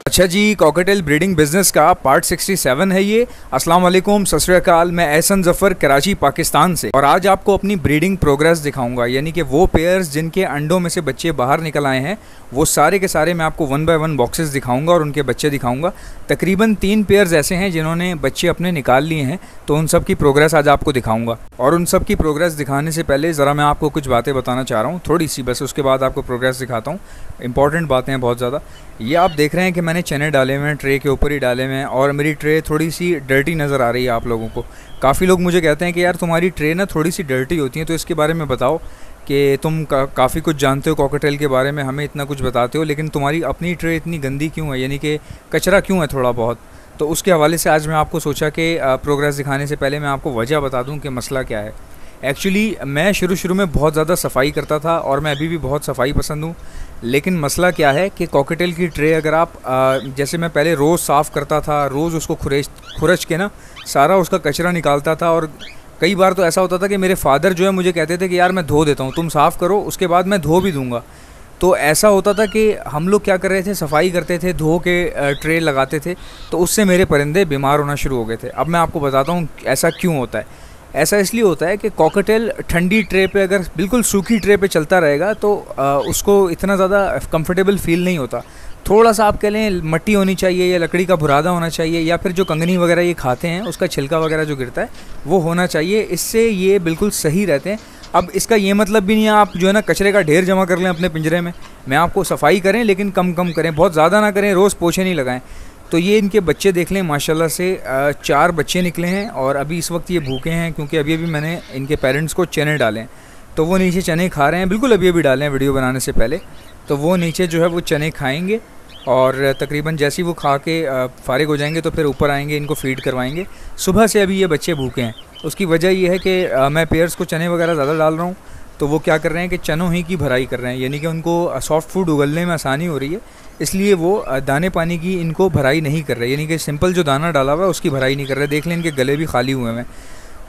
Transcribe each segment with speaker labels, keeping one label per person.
Speaker 1: अच्छा जी, cocktail breeding business का part 67 है ये। अस्सलाम वालेकुम, सत श्री अकाल। मैं एहसन जफर, कराची पाकिस्तान से, और आज आपको अपनी ब्रीडिंग प्रोग्रेस दिखाऊंगा। यानी कि वो पेयर्स जिनके अंडों में से बच्चे बाहर निकल आए हैं, वो सारे के सारे मैं आपको 1 बाय 1 बॉक्सेस दिखाऊंगा और उनके बच्चे दिखाऊंगा। तकरीबन 3 पेयर्स ऐसे हैं जिन्होंने बच्चे अपने निकाल लिए हैं, तो उन सब की प्रोग्रेस आज आपको दिखाऊंगा। और उन सब की प्रोग्रेस दिखाने से पहले ज़रा मैं आपको कुछ बातें बताना चाह रहा हूँ, थोड़ी सी बस, उसके बाद आपको प्रोग्रेस दिखाता हूँ। इंपॉर्टेंट बातें हैं बहुत ज़्यादा। ये आप देख रहे हैं कि मैंने चने डाले हुए हैं, ट्रे के ऊपर ही डाले हुए हैं, और मेरी ट्रे थोड़ी सी डर्टी नज़र आ रही है आप लोगों को। काफ़ी लोग मुझे कहते हैं कि यार तुम्हारी ट्रे ना थोड़ी सी डर्टी होती है, तो इसके बारे में बताओ कि तुम काफ़ी कुछ जानते हो कॉकटेल के बारे में, हमें इतना कुछ बताते हो, लेकिन तुम्हारी अपनी ट्रे इतनी गंदी क्यों है, यानी कि कचरा क्यों है थोड़ा बहुत। तो उसके हवाले से आज मैं आपको सोचा कि प्रोग्रेस दिखाने से पहले मैं आपको वजह बता दूं कि मसला क्या है। एक्चुअली मैं शुरू में बहुत ज़्यादा सफाई करता था, और मैं अभी भी बहुत सफाई पसंद हूँ, लेकिन मसला क्या है कि कॉकटेल की ट्रे अगर आप जैसे मैं पहले रोज़ साफ़ करता था, रोज़ उसको खुरच के ना सारा उसका कचरा निकालता था, और कई बार तो ऐसा होता था कि मेरे फादर जो है मुझे कहते थे कि यार मैं धो देता हूँ, तुम साफ़ करो, उसके बाद मैं धो भी दूँगा। तो ऐसा होता था कि हम लोग क्या कर रहे थे, सफाई करते थे, धो के ट्रे लगाते थे, तो उससे मेरे परिंदे बीमार होना शुरू हो गए थे। अब मैं आपको बताता हूँ ऐसा क्यों होता है। ऐसा इसलिए होता है कि कॉकटेल ठंडी ट्रे पे, अगर बिल्कुल सूखी ट्रे पे चलता रहेगा तो उसको इतना ज़्यादा कंफर्टेबल फील नहीं होता। थोड़ा सा आप कह लें मट्टी होनी चाहिए, या लकड़ी का बुरादा होना चाहिए, या फिर जो कंगनी वगैरह ये खाते हैं उसका छिलका वगैरह जो गिरता है वो होना चाहिए, इससे ये बिल्कुल सही रहते हैं। अब इसका ये मतलब भी नहीं है आप जो है ना कचरे का ढेर जमा कर लें अपने पिंजरे में। मैं आपको सफाई करें, लेकिन कम करें, बहुत ज़्यादा ना करें, रोज़ पोछे नहीं लगाएं। तो ये इनके बच्चे देख लें, माशाल्लाह से 4 बच्चे निकले हैं, और अभी इस वक्त ये भूखे हैं क्योंकि अभी मैंने इनके पेरेंट्स को चने डाले हैं, तो वो नीचे चने खा रहे हैं। बिल्कुल अभी डाले हैं वीडियो बनाने से पहले, तो वो नीचे जो है वो चने खाएंगे, और तकरीबन जैसे ही वो खा के फारिग हो जाएंगे तो फिर ऊपर आएंगे, इनको फीड करवाएंगे। सुबह से अभी ये बच्चे भूखे हैं। उसकी वजह ये है कि मैं पेयर्स को चने वगैरह ज़्यादा डाल रहा हूँ, तो वो क्या कर रहे हैं कि चनों ही की भराई कर रहे हैं, यानी कि उनको सॉफ्ट फूड उगलने में आसानी हो रही है, इसलिए वो दाने पानी की इनको भराई नहीं कर रहे, यानी कि सिंपल जो दाना डाला हुआ है उसकी भराई नहीं कर रहे। देख लें इनके गले भी खाली हुए हैं।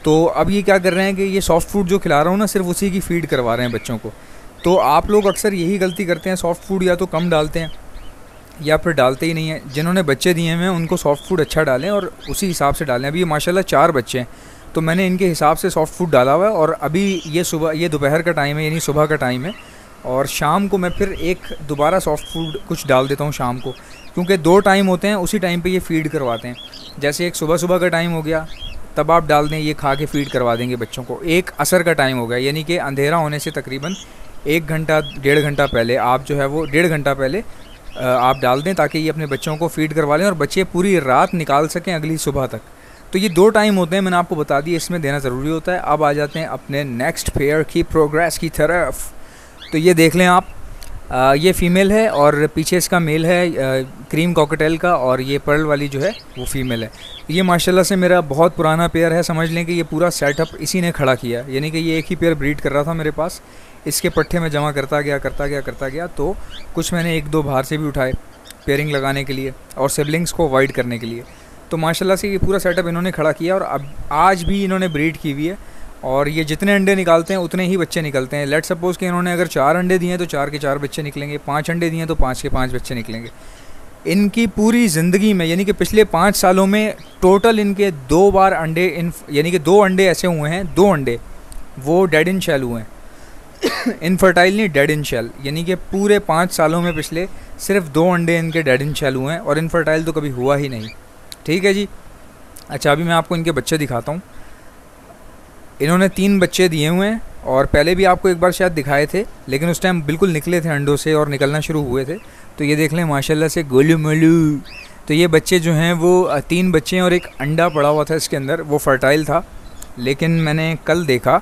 Speaker 1: तो अब ये क्या कर रहे हैं कि ये सॉफ्ट फूड जो खिला रहा हूँ ना, सिर्फ उसी की फीड करवा रहे हैं बच्चों को। तो आप लोग अक्सर यही गलती करते हैं, सॉफ्ट फूड या तो कम डालते हैं या फिर डालते ही नहीं हैं। जिन्होंने बच्चे दिए हैं उनको सॉफ्ट फूड अच्छा डालें और उसी हिसाब से डालें। अभी ये माशाल्लाह 4 बच्चे हैं, तो मैंने इनके हिसाब से सॉफ्ट फूड डाला हुआ है। और अभी ये दोपहर का टाइम है, यानी सुबह का टाइम है, और शाम को मैं फिर एक दोबारा सॉफ्ट फूड कुछ डाल देता हूँ शाम को, क्योंकि 2 टाइम होते हैं, उसी टाइम पे ये फ़ीड करवाते हैं। जैसे एक सुबह का टाइम हो गया, तब आप डाल दें, ये खा के फ़ीड करवा देंगे बच्चों को। एक असर का टाइम हो गया, यानी कि अंधेरा होने से तकरीबन 1 घंटा 1.5 घंटा पहले आप जो है वो 1.5 घंटा पहले आप डाल दें, ताकि ये अपने बच्चों को फ़ीड करवा लें और बच्चे पूरी रात निकाल सकें अगली सुबह तक। तो ये 2 टाइम होते हैं, मैंने आपको बता दिया, इसमें देना ज़रूरी होता है। अब आ जाते हैं अपने नेक्स्ट पेयर की प्रोग्रेस की तरफ। तो ये देख लें आप, ये फ़ीमेल है और पीछे इसका मेल है क्रीम कॉकटेल का, और ये पर्ल वाली जो है वो फ़ीमेल है। ये माशाल्लाह से मेरा बहुत पुराना पेयर है, समझ लें कि ये पूरा सेटअप इसी ने खड़ा किया, यानी कि ये एक ही पेयर ब्रीड कर रहा था मेरे पास। इसके पट्टे में जमा करता गया, तो कुछ मैंने 1-2 बाहर से भी उठाए पेयरिंग लगाने के लिए और सिबलिंग्स को अवॉइड करने के लिए। तो माशाल्लाह से ये पूरा सेटअप इन्होंने खड़ा किया, और अब आज भी इन्होंने ब्रीड की हुई है, और ये जितने अंडे निकालते हैं उतने ही बच्चे निकलते हैं। लेट सपोज़ कि इन्होंने अगर 4 अंडे दिए हैं तो 4 के 4 बच्चे निकलेंगे, 5 अंडे दिए हैं तो 5 के 5 बच्चे निकलेंगे। इनकी पूरी ज़िंदगी में, यानी कि पिछले 5 सालों में टोटल इनके 2 बार अंडे यानी कि 2 अंडे ऐसे हुए हैं, 2 अंडे वो डेड इन शेल हुए हैं इनफर्टाइल नहीं, डेड इन शेल, यानी कि पूरे 5 सालों में पिछले सिर्फ 2 अंडे इनके डेड इन शेल हुए हैं, और इनफर्टाइल तो कभी हुआ ही नहीं। ठीक है जी। अच्छा, अभी मैं आपको इनके बच्चे दिखाता हूँ। इन्होंने 3 बच्चे दिए हुए हैं, और पहले भी आपको एक बार शायद दिखाए थे, लेकिन उस टाइम बिल्कुल निकले थे अंडों से और निकलना शुरू हुए थे। तो ये देख लें माशाल्लाह से गोलू मोलू। तो ये बच्चे जो हैं वो 3 बच्चे हैं, और एक अंडा पड़ा हुआ था इसके अंदर, वो फर्टाइल था, लेकिन मैंने कल देखा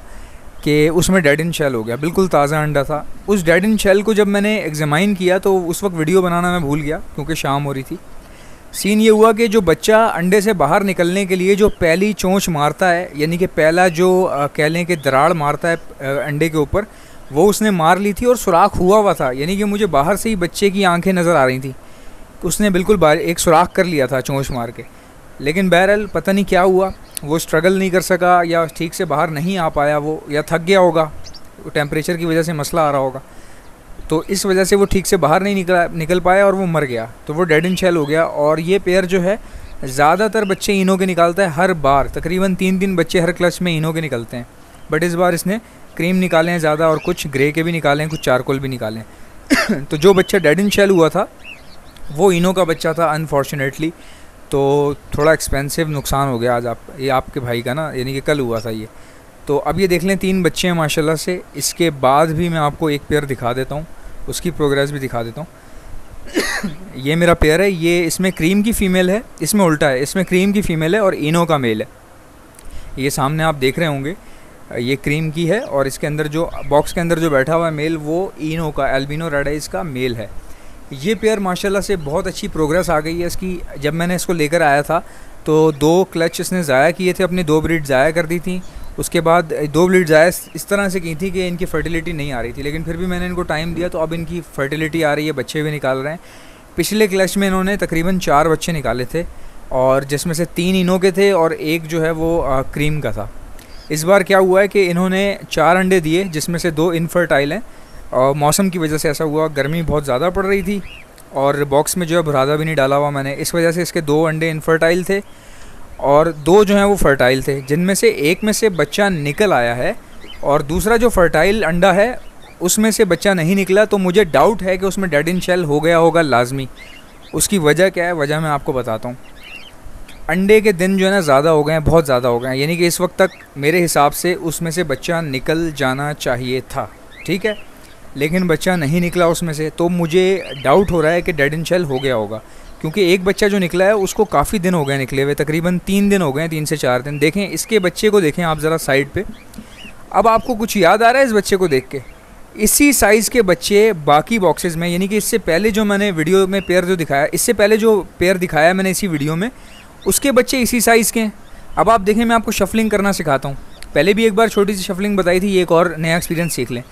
Speaker 1: कि उसमें डेड इन शेल हो गया, बिल्कुल ताज़ा अंडा था। उस डेड इन शेल को जब मैंने एग्जामाइन किया तो उस वक्त वीडियो बनाना मैं भूल गया क्योंकि शाम हो रही थी। सीन ये हुआ कि जो बच्चा अंडे से बाहर निकलने के लिए जो पहली चोंच मारता है, यानी कि पहला जो कह लें कि दराड़ मारता है अंडे के ऊपर, वो उसने मार ली थी और सुराख हुआ था, यानी कि मुझे बाहर से ही बच्चे की आंखें नज़र आ रही थी। उसने बिल्कुल एक सुराख कर लिया था चोंच मार के। लेकिन बहरहाल पता नहीं क्या हुआ, वो स्ट्रगल नहीं कर सका या ठीक से बाहर नहीं आ पाया वो, या थक गया होगा, टेम्परेचर की वजह से मसला आ रहा होगा, तो इस वजह से वो ठीक से बाहर नहीं निकल पाया और वो मर गया, तो वो डेड इन शेल हो गया। और ये पेयर जो है ज़्यादातर बच्चे इनो के निकालता है हर बार, तकरीबन 3 बच्चे हर क्लच में इनो के निकलते हैं, बट इस बार इसने क्रीम निकाले हैं ज़्यादा और कुछ ग्रे के भी निकाले हैं, कुछ चारकोल भी निकाले हैं। तो जो बच्चा डेड इन शेल हुआ था वो इनो का बच्चा था अनफॉर्चुनेटली, तो थोड़ा एक्सपेंसिव नुकसान हो गया आज ये आपके भाई का ना, यानी कि कल हुआ था ये। तो अब ये देख लें 3 बच्चे हैं माशाल्लाह से। इसके बाद भी मैं आपको एक पेयर दिखा देता हूँ, उसकी प्रोग्रेस भी दिखा देता हूँ। ये मेरा पेयर है, ये इसमें क्रीम की फ़ीमेल है, इसमें उल्टा है, इसमें क्रीम की फ़ीमेल है और इनो का मेल है। ये सामने आप देख रहे होंगे, ये क्रीम की है और इसके अंदर जो बॉक्स के अंदर जो बैठा हुआ है मेल वो इनो का एल्बिनो रेड आइज का मेल है। ये पेयर माशाल्लाह से बहुत अच्छी प्रोग्रेस आ गई है इसकी। जब मैंने इसको लेकर आया था तो 2 क्लच इसने ज़ाया किए थे, अपनी 2 ब्रीड ज़ाया कर दी थी। उसके बाद 2 ब्रीड ज़ाया इस तरह से की थी कि इनकी फर्टिलिटी नहीं आ रही थी, लेकिन फिर भी मैंने इनको टाइम दिया तो अब इनकी फर्टिलिटी आ रही है, बच्चे भी निकाल रहे हैं। पिछले क्लच में इन्होंने तकरीबन 4 बच्चे निकाले थे और जिसमें से 3 इनो के थे और एक जो है वो क्रीम का था। इस बार क्या हुआ है कि इन्होंने 4 अंडे दिए जिसमें से 2 इनफर्टाइल हैं और मौसम की वजह से ऐसा हुआ, गर्मी बहुत ज़्यादा पड़ रही थी और बॉक्स में जो है बुरादा भी नहीं डाला हुआ मैंने, इस वजह से इसके 2 अंडे इनफर्टाइल थे और 2 जो हैं वो फर्टाइल थे, जिनमें से एक में से बच्चा निकल आया है और दूसरा जो फर्टाइल अंडा है उसमें से बच्चा नहीं निकला। तो मुझे डाउट है कि उसमें डेड इन शेल हो गया होगा लाजमी। उसकी वजह क्या है, वजह मैं आपको बताता हूँ। अंडे के दिन जो है ना ज़्यादा हो गए हैं, बहुत ज़्यादा हो गए हैं, यानी कि इस वक्त तक मेरे हिसाब से उसमें से बच्चा निकल जाना चाहिए था, ठीक है, लेकिन बच्चा नहीं निकला उसमें से। तो मुझे डाउट हो रहा है कि डेड इन शेल हो गया होगा, क्योंकि एक बच्चा जो निकला है उसको काफ़ी दिन हो गए निकले हुए, तकरीबन 3 दिन हो गए हैं, 3 से 4 दिन। देखें इसके बच्चे को, देखें आप ज़रा साइड पे। अब आपको कुछ याद आ रहा है इस बच्चे को देख के? इसी साइज़ के बच्चे बाकी बॉक्सेस में, यानी कि इससे पहले जो मैंने वीडियो में पेयर जो दिखाया, इससे पहले जो पेयर दिखाया मैंने इसी वीडियो में, उसके बच्चे इसी साइज़ के हैं। अब आप देखें, मैं आपको शफलिंग करना सिखाता हूँ। पहले भी एक बार छोटी सी शफलिंग बताई थी, ये एक और नया एक्सपीरियंस सीख लें।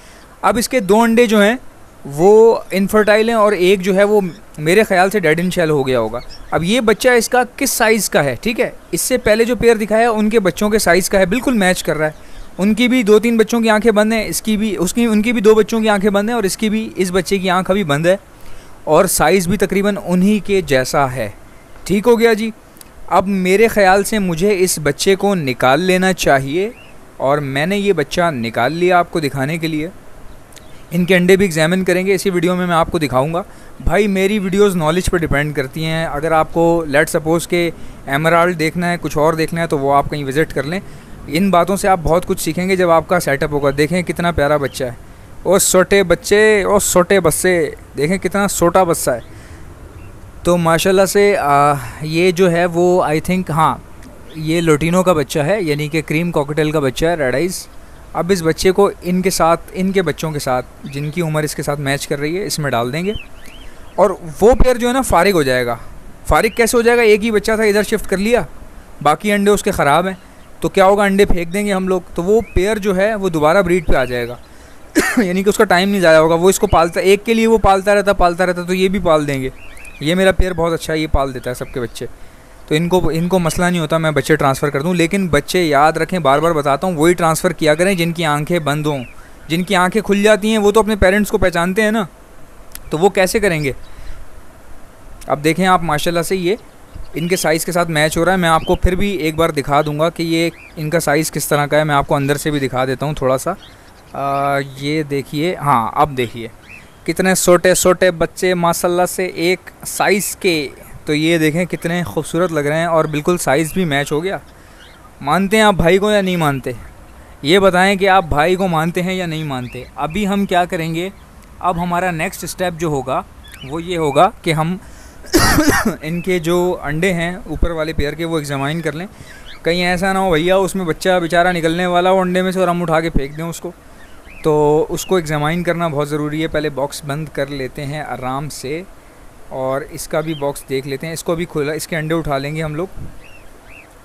Speaker 1: अब इसके 2 अंडे जो हैं वो इनफर्टाइल हैं और एक जो है वो मेरे ख्याल से डेड इन शेल हो गया होगा। अब ये बच्चा इसका किस साइज़ का है, ठीक है, इससे पहले जो पेयर दिखाया उनके बच्चों के साइज़ का है, बिल्कुल मैच कर रहा है। उनकी भी 2-3 बच्चों की आंखें बंद हैं, इसकी भी, उनकी भी 2 बच्चों की आंखें बंद हैं और इसकी भी, इस बच्चे की आंख अभी बंद है और साइज़ भी तकरीबन उन्हीं के जैसा है। ठीक हो गया जी। अब मेरे ख़्याल से मुझे इस बच्चे को निकाल लेना चाहिए और मैंने ये बच्चा निकाल लिया आपको दिखाने के लिए। इनके अंडे भी एग्जामिन करेंगे इसी वीडियो में, मैं आपको दिखाऊंगा। भाई मेरी वीडियोस नॉलेज पर डिपेंड करती हैं। अगर आपको लेट सपोज़ के एमराल्ड देखना है, कुछ और देखना है, तो वो आप कहीं विज़िट कर लें। इन बातों से आप बहुत कुछ सीखेंगे जब आपका सेटअप होगा। देखें कितना प्यारा बच्चा है, ओ छोटे बच्चे, ओ छोटे बच्चे, देखें कितना छोटा बच्चा है। तो माशाल्लाह से ये जो है वो आई थिंक, हाँ, ये लोटिनो का बच्चा है, यानी कि क्रीम कॉकटेल का बच्चा है, रेड आइज़। अब इस बच्चे को इनके साथ, इनके बच्चों के साथ, जिनकी उम्र इसके साथ मैच कर रही है, इसमें डाल देंगे और वो पेयर जो है ना फारिग हो जाएगा। फारिग कैसे हो जाएगा? एक ही बच्चा था, इधर शिफ्ट कर लिया, बाकी अंडे उसके ख़राब हैं, तो क्या होगा, अंडे फेंक देंगे हम लोग, तो वो पेयर जो है वो दोबारा ब्रीड पे आ जाएगा। यानी कि उसका टाइम नहीं ज़ाया होगा। वो इसको पालता, एक के लिए वो पालता रहता, तो ये भी पाल देंगे। ये मेरा पेयर बहुत अच्छा है, ये पाल देता है सबके बच्चे, तो इनको मसला नहीं होता मैं बच्चे ट्रांसफ़र कर दूं। लेकिन बच्चे याद रखें, बार बार बताता हूँ, वही ट्रांसफ़र किया करें जिनकी आंखें बंद हों। जिनकी आंखें खुल जाती हैं वो तो अपने पेरेंट्स को पहचानते हैं ना, तो वो कैसे करेंगे? अब देखें आप माशाल्लाह से ये इनके साइज़ के साथ मैच हो रहा है। मैं आपको फिर भी एक बार दिखा दूंगा कि ये इनका साइज़ किस तरह का है। मैं आपको अंदर से भी दिखा देता हूँ थोड़ा सा। ये देखिए, हाँ, अब देखिए कितने छोटे छोटे बच्चे माशाल्लाह से एक साइज़ के। तो ये देखें कितने खूबसूरत लग रहे हैं और बिल्कुल साइज़ भी मैच हो गया। मानते हैं आप भाई को या नहीं मानते? ये बताएं कि आप भाई को मानते हैं या नहीं मानते। अभी हम क्या करेंगे, अब हमारा नेक्स्ट स्टेप जो होगा वो ये होगा कि हम इनके जो अंडे हैं ऊपर वाले पेयर के, वो एग्जामाइन कर लें। कहीं ऐसा ना हो भैया उसमें बच्चा बेचारा निकलने वाला वो अंडे में से और हम उठा के फेंक दें उसको, तो उसको एग्जामाइन करना बहुत ज़रूरी है। पहले बॉक्स बंद कर लेते हैं आराम से और इसका भी बॉक्स देख लेते हैं। इसको भी खुला, इसके अंडे उठा लेंगे हम लोग।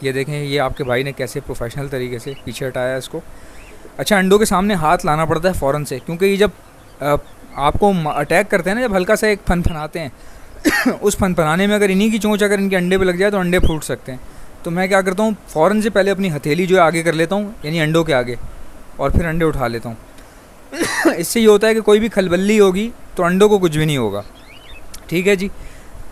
Speaker 1: ये देखें, ये आपके भाई ने कैसे प्रोफेशनल तरीके से पीछे हटाया इसको। अच्छा, अंडों के सामने हाथ लाना पड़ता है फ़ौरन से, क्योंकि ये जब आपको अटैक करते हैं ना, जब हल्का सा एक फन फनाते हैं उस फन फनाने में अगर इन्हीं की चोंच अगर इनके अंडे पे लग जाए तो अंडे फूट सकते हैं। तो मैं क्या करता हूँ, फ़ौरन से पहले अपनी हथेली जो है आगे कर लेता हूँ, यानी अंडों के आगे, और फिर अंडे उठा लेता हूँ। इससे ये होता है कि कोई भी खलबल्ली होगी तो अंडों को कुछ भी नहीं होगा। ठीक है जी।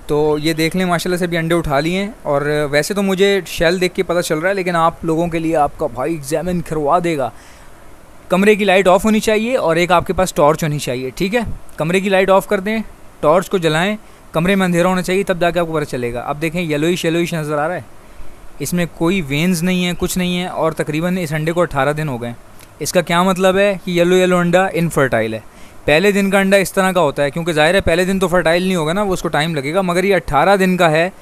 Speaker 1: तो ये देख लें माशाल्लाह से भी अंडे उठा लिए हैं। और वैसे तो मुझे शेल देख के पता चल रहा है, लेकिन आप लोगों के लिए आपका भाई एग्जामिन करवा देगा। कमरे की लाइट ऑफ़ होनी चाहिए और एक आपके पास टॉर्च होनी चाहिए। ठीक है, कमरे की लाइट ऑफ़ कर दें, टॉर्च को जलाएं, कमरे में अंधेरा होना चाहिए, तब जाके आपको पता चलेगा। अब देखें येलोइश नज़र आ रहा है, इसमें कोई वेन्स नहीं है, कुछ नहीं है, और तकरीबन इस अंडे को 18 दिन हो गए। इसका क्या मतलब है कि येलो अंडा इनफर्टाइल है। पहले दिन का अंडा इस तरह का होता है, क्योंकि ज़ाहिर है पहले दिन तो फर्टाइल नहीं होगा ना, वो उसको टाइम लगेगा, मगर ये 18 दिन का है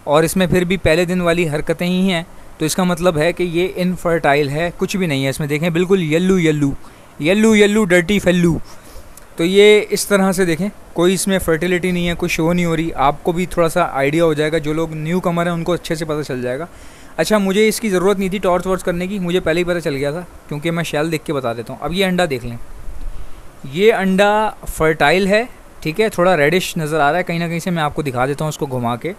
Speaker 1: और इसमें फिर भी पहले दिन वाली हरकतें ही हैं, तो इसका मतलब है कि ये इनफर्टाइल है, कुछ भी नहीं है इसमें। देखें बिल्कुल येल्लू डर्टी फेल्लू। तो ये इस तरह से देखें, कोई इसमें फर्टिलिटी नहीं है, कोई शो नहीं हो रही। आपको भी थोड़ा सा आइडिया हो जाएगा, जो लोग न्यू कमर हैं उनको अच्छे से पता चल जाएगा। अच्छा, मुझे इसकी ज़रूरत नहीं थी टॉर्च वॉर्च करने की, मुझे पहले ही पता चल गया था, क्योंकि मैं शेल देख के बता देता हूँ। अब ये अंडा देख लें, ये अंडा फर्टाइल है। ठीक है, थोड़ा रेडिश नज़र आ रहा है कहीं ना कहीं से, मैं आपको दिखा देता हूँ उसको घुमा के।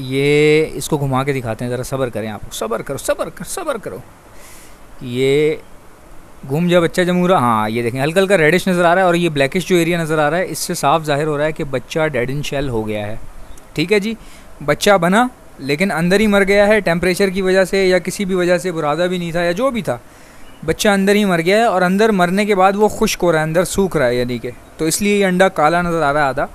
Speaker 1: ये इसको घुमा के दिखाते हैं, ज़रा सब्र करें आप, सब्र करो। ये घूम जा बच्चा जमूरा। हाँ, ये देखें हल्का हल्का रेडिश नज़र आ रहा है, और ये ब्लैकिश जो एरिया नज़र आ रहा है, इससे साफ जाहिर हो रहा है कि बच्चा डेड इन शेल हो गया है। ठीक है जी, बच्चा बना लेकिन अंदर ही मर गया है, टेम्परेचर की वजह से या किसी भी वजह से, बुरादा भी नहीं था या जो भी था, बच्चा अंदर ही मर गया है। और अंदर मरने के बाद वो खुश्क हो रहा है, अंदर सूख रहा है यानी कि, तो इसलिए ये अंडा काला नज़र आ रहा है आधा,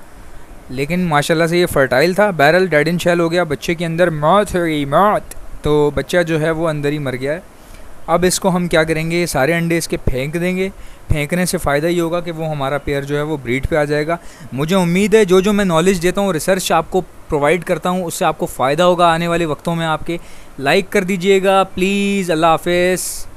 Speaker 1: लेकिन माशाल्लाह से ये फर्टाइल था। बैरल डेड इन शेल हो गया, बच्चे के अंदर मौत हो गई, मौत। तो बच्चा जो है वो अंदर ही मर गया है। अब इसको हम क्या करेंगे, सारे अंडे इसके फेंक देंगे। फेंकने से फ़ायदा ये होगा कि वो हमारा पेयर जो है वो ब्रीड पे आ जाएगा। मुझे उम्मीद है जो मैं नॉलेज देता हूँ, रिसर्च आपको प्रोवाइड करता हूँ, उससे आपको फ़ायदा होगा आने वाले वक्तों में आपके। लाइक कर दीजिएगा प्लीज़। अल्लाह हाफ़िज़।